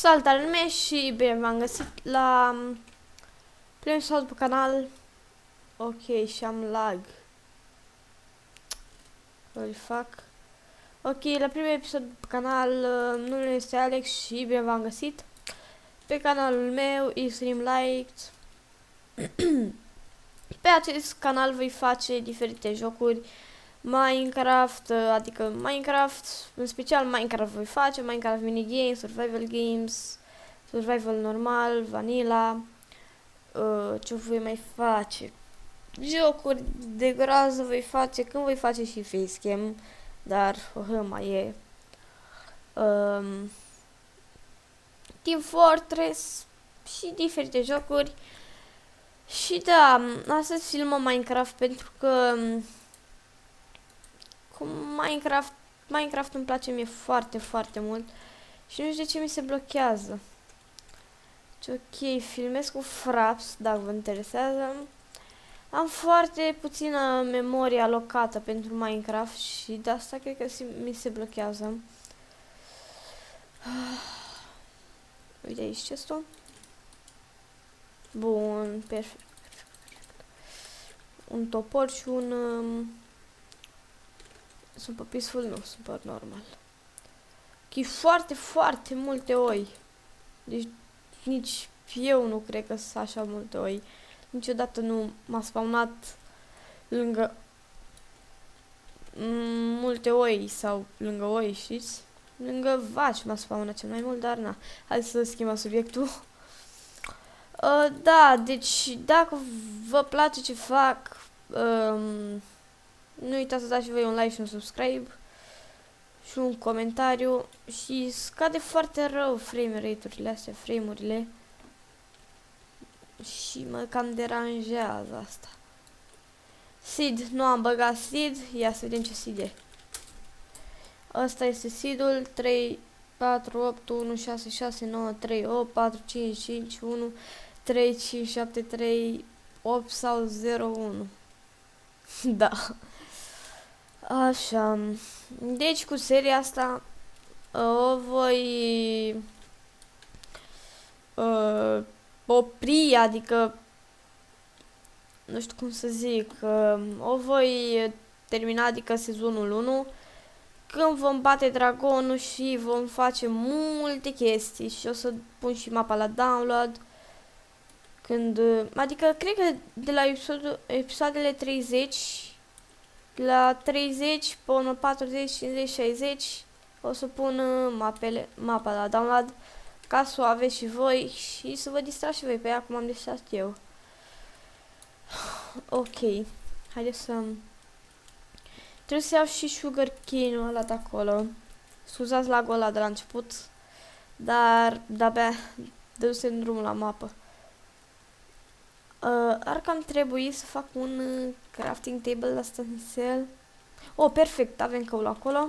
Salutare lume și bine v-am găsit la primul episod pe canal. Ok, și am lag. Îl fac. Ok, la primul episod pe canal, numele este Alex și bine v-am găsit. Pe canalul meu, Extreme Light. Pe acest canal voi face diferite jocuri. Minecraft, adică Minecraft, în special Minecraft voi face, Minecraft minigames, survival games, survival normal, vanilla, ce voi mai face? Jocuri de groază voi face, când voi face și facecam, dar mai e. Team Fortress și diferite jocuri. Și da, astăzi filmăm Minecraft pentru că cu Minecraft îmi place mie foarte, foarte mult și nu știu de ce mi se blochează. Ok, filmez cu Fraps, dacă vă interesează. Am foarte puțină memorie alocată pentru Minecraft și de asta cred că mi se blochează. Uite aici chestul. Bun, perfect. Un topor și un... sunt pe peaceful? Nu, sunt pe normal. Ok, foarte, foarte multe oi. Deci nici eu nu cred că sunt așa multe oi. Niciodată nu m-a spawnat lângă multe oi sau lângă oi, știți? Lângă vaci m-a spawnat cel mai mult, dar na. Hai să schimbăm subiectul. Da, deci dacă vă place ce fac, nu uitați să dați și voi un like și un subscribe și un comentariu și scade foarte rău frame rate-urile astea, frame-urile. Și mă cam deranjează asta. Seed, nu am băgat seed, ia să vedem ce seed e. Asta este seed-ul, 3, 4, 8, 1, 6, 6, 9, 3, 8, 4, 5, 5, 1, 3, 5, 7, 3, 8 sau 0, 1. Da. Așa. Deci cu seria asta o voi opri, adică nu știu cum să zic, o voi termina, adică sezonul 1, când vom bate dragonul și vom face multe chestii și o să pun și mapa la download. Când, adică cred că de la episoadele 30 la 30 până 40, 50, 60 o să pun mapa la download ca să o aveți și voi și să vă distrați și voi pe ea cum am distrat eu. Ok, haideți să... Trebuie să iau și sugar cane-ul ăla de acolo. Scuzați lagul ăla de la început, dar de-abia dădusem drumul la mapă. Ar cam trebui să fac un crafting table la stencil. Oh, perfect, avem căul acolo.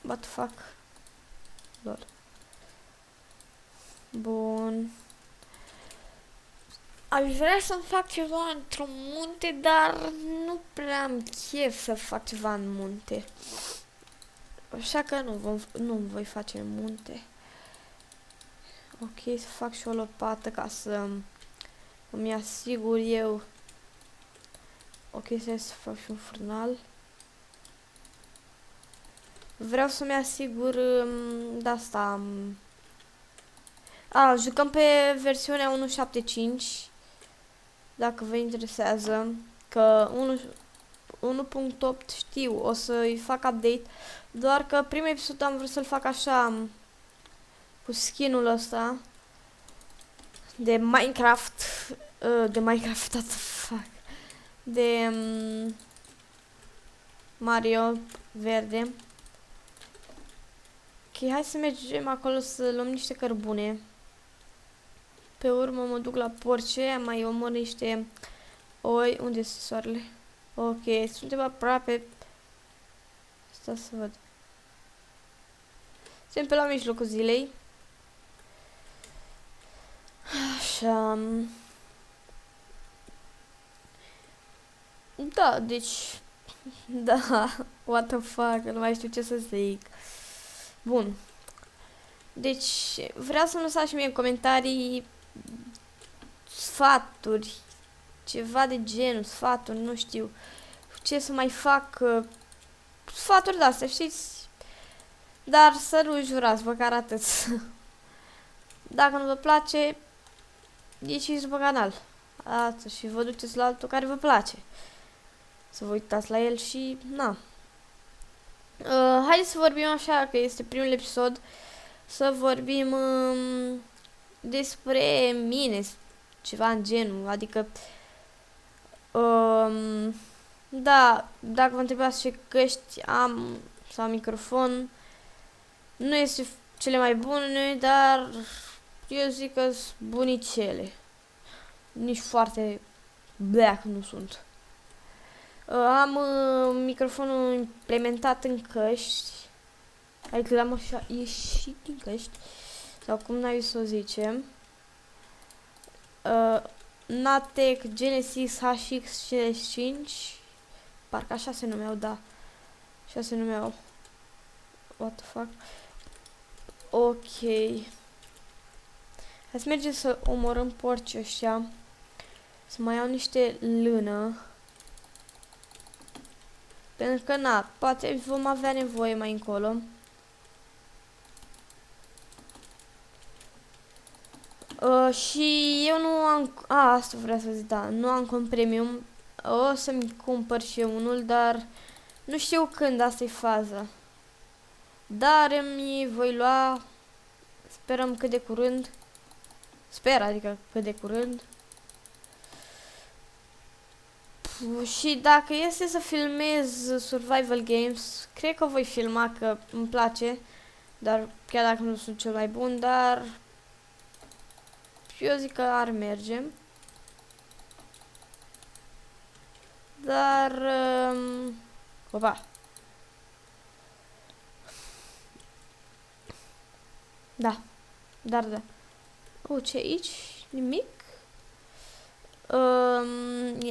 What the fuck? Lol. Bun. Aș vrea să fac ceva într-un munte, dar nu prea am chef să fac ceva în munte. Așa că nu voi face în munte. Ok, să fac și o lopată ca să îmi asigur eu. Ok, să fac și un furnal. Vreau să-mi asigur de asta. Jucăm pe versiunea 1.7.5. Dacă vă interesează. Că 1.8 știu, o să-i fac update. Doar că primul episod am vrut să-l fac așa cu skin-ul ăsta de Minecraft. What the fuck? De Mario verde. Ok, hai să mergem acolo să luăm niște cărbune. Pe urmă mă duc la porce, mai omor niște oi. Unde este soarele? Ok, suntem aproape. Stai să văd. Suntem pe la mijlocul zilei. Așa. Da, deci... Da, what the fuck, nu mai știu ce să zic. Bun. Deci, vreau să-mi lăsați și mie în comentarii sfaturi, ceva de genul, sfaturi, nu știu ce să mai fac, sfaturi de-astea, știți? Dar să nu jurați, măcar atât. Dacă nu vă place, ieșiți după canal. Asta, și vă duceți la altul care vă place. Să vă uitați la el și, na. Haideți să vorbim așa, că este primul episod, să vorbim despre mine, ceva în genul, adică, da, dacă vă întrebați ce căști am sau microfon, nu este cele mai bune, dar eu zic că sunt bunicele. Nici foarte black nu sunt. Am microfonul implementat în căști. Adică l-am așa ieșit din căști. Sau cum n-ai să o zicem. Natec Genesis HX65. Parcă așa se numeau, da. Așa se numeau. What the fuck? Ok. Hai să mergem să omorâm porcii ăștia. Să mai iau niște lână. Pentru că, na, poate vom avea nevoie mai încolo. Și eu nu am... asta vreau să zic, da. Nu am cont premium. O să-mi cumpăr și eu unul, dar nu știu când, asta e faza. Dar îmi voi lua... Sperăm cât de curând. Sper, adică cât de curând. Și dacă este să filmez survival games, cred că voi filma, că îmi place, dar chiar dacă nu sunt cel mai bun, dar eu zic că ar merge. Dar opa. Da. Dar da. Ce aici? Nimic?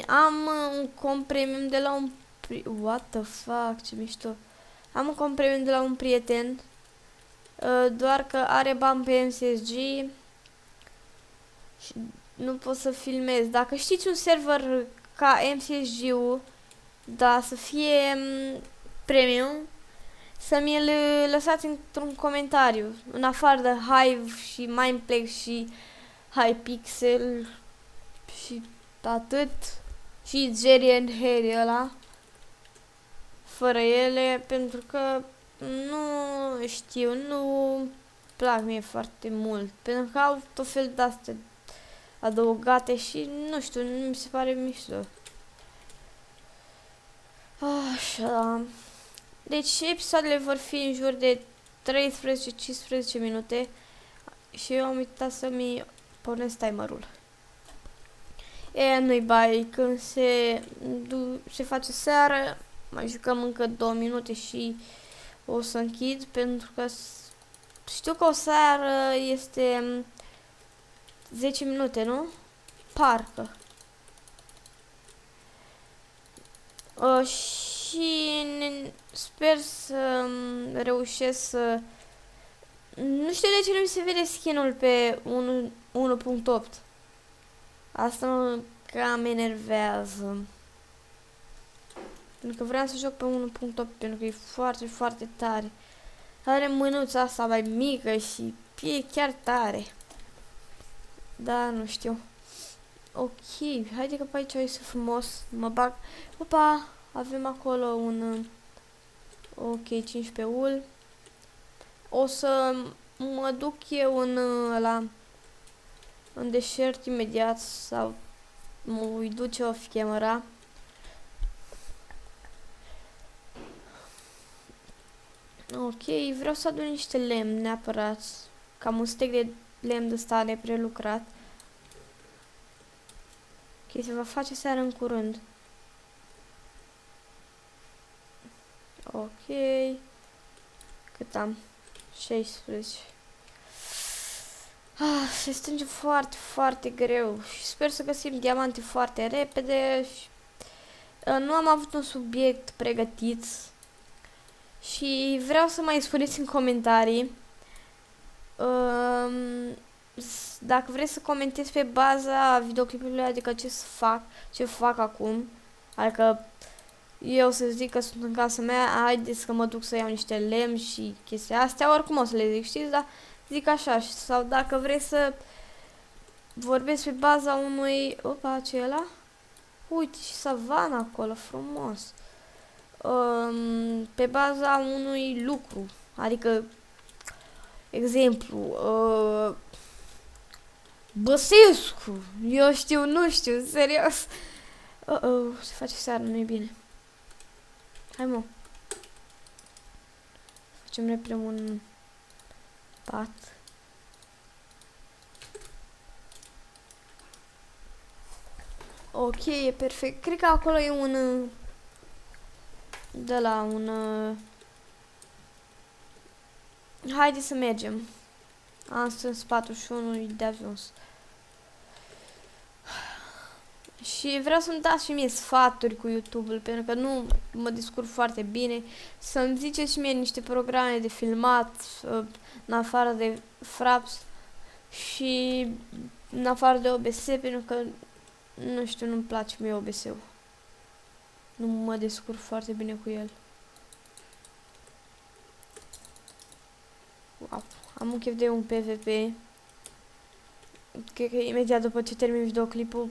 Am un cont premium de la un... What the fuck, ce mișto. Am un cont premium de la un prieten. Doar că are bani pe MSSG. Și nu pot să filmez. Dacă știți un server ca MSSG-ul, da, să fie premium, să mi-l lăsați într-un comentariu. În afară de Hive și Mineplex și Hypixel și atât. Și Jerry and Harry ăla. Fără ele, pentru că nu știu, nu plac mie foarte mult. Pentru că au tot fel de astea adăugate și nu știu, nu mi se pare mișto. Așa. Deci episoadele vor fi în jur de 13-15 minute și eu am uitat să-mi pornesc timerul. Nu-i bai, când se face seară, mai jucăm încă 2 minute și o să închid, pentru că știu că o seară este 10 minute, nu? Parcă. Și sper să reușesc să... Nu știu de ce nu mi se vede skin-ul pe 1.8. Asta mă cam enervează. Pentru că vreau să joc pe 1.8, pentru că e foarte, foarte tare. Are mânuța asta mai mică și e chiar tare. Da, nu știu. Ok, haide că pe aici este frumos. Mă bag. Opa, avem acolo un... Ok, 15 ul. O să mă duc eu în deșert imediat, sau mă voi duce off camera. Ok, vreau să adun niște lemn neapărat. Cam un stec de lemn de ăsta neprelucrat. Ok, se va face seara în curând. Ok. Cât am? 16. Se strânge foarte, foarte greu și sper să găsim diamante foarte repede. Și, nu am avut un subiect pregătit și vreau să mai spuneți în comentarii Dacă vreți să comentezi pe baza videoclipurilor, adică ce fac acum, adică eu să zic că sunt în casa mea, haideți că mă duc să iau niște lemn și chestii astea, oricum o să le zic, știți, dar zic așa, sau dacă vreți să vorbesc pe baza unui... Opa, ce e ăla? Uite, și savana acolo, frumos. Pe baza unui lucru, adică, exemplu, Băsescu, eu știu, nu știu, serios. Se face seara, nu e bine. Hai, mă. Facem repede un pat. Ok, e perfect. Cred că acolo e un... de la un... Haide să mergem. Am strâns 41 de ajuns. Și vreau să-mi dați și mie sfaturi cu YouTube-ul, pentru că nu mă descurc foarte bine. Să-mi ziceți și mie niște programe de filmat, în afară de Fraps și în afară de OBS, pentru că, nu știu, nu-mi place mie OBS-ul. Nu mă descurc foarte bine cu el. Wow. Am un chef de un PvP. Cred că imediat după ce termin videoclipul,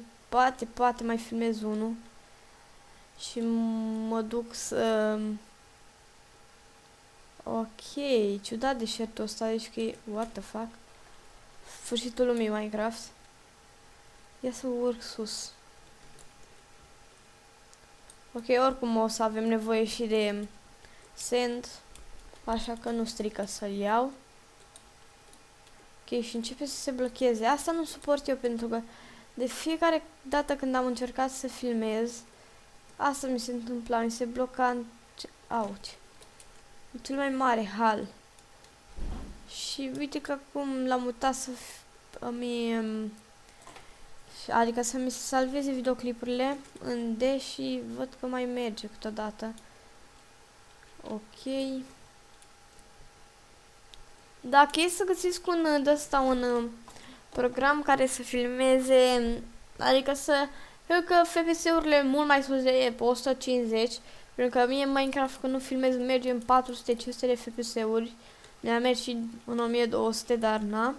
poate mai filmez unul. Și mă duc să... Ok, ciudat deșertul ăsta, deci că e... What the fuck? Sfârșitul lumii Minecraft. Ia să urc sus. Ok, oricum o să avem nevoie și de sand, așa că nu strică să-l iau. Ok, și începe să se blocheze. Asta nu suport eu, pentru că de fiecare dată când am încercat să filmez, asta mi se întâmpla, mi se bloca în... Auci. În cel mai mare hal. Și uite că acum l-am mutat să adică să mi se salveze videoclipurile în D și văd că mai merge câteodată. Ok. Dacă e să găsiți un program care să filmeze, adică să... Cred că FPS-urile mult mai sus de 150, pentru că mie în Minecraft când nu filmez merge în 400-500 de FPS-uri. Mi-a mers și în 1200, dar na.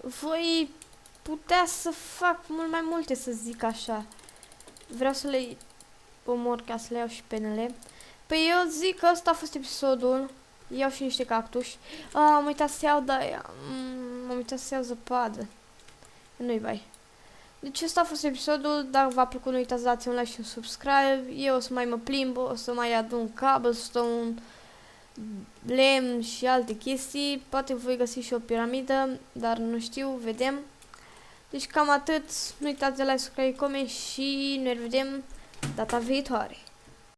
Voi putea să fac mult mai multe, să zic așa. Vreau să le omor ca să le iau și penele. Păi eu zic că ăsta a fost episodul. Iau și niște cactuși. Am uitat să iau, dar am uitat să iau zăpadă. Nu-i bai. Deci ăsta a fost episodul. Dacă v-a plăcut, nu uitați să dați un like și un subscribe. Eu o să mai mă plimb, o să mai adun cobblestone, lemn și alte chestii. Poate voi găsi și o piramidă, dar nu știu, vedem. Deci cam atât. Nu uitați de like, subscribe, coment și ne revedem data viitoare.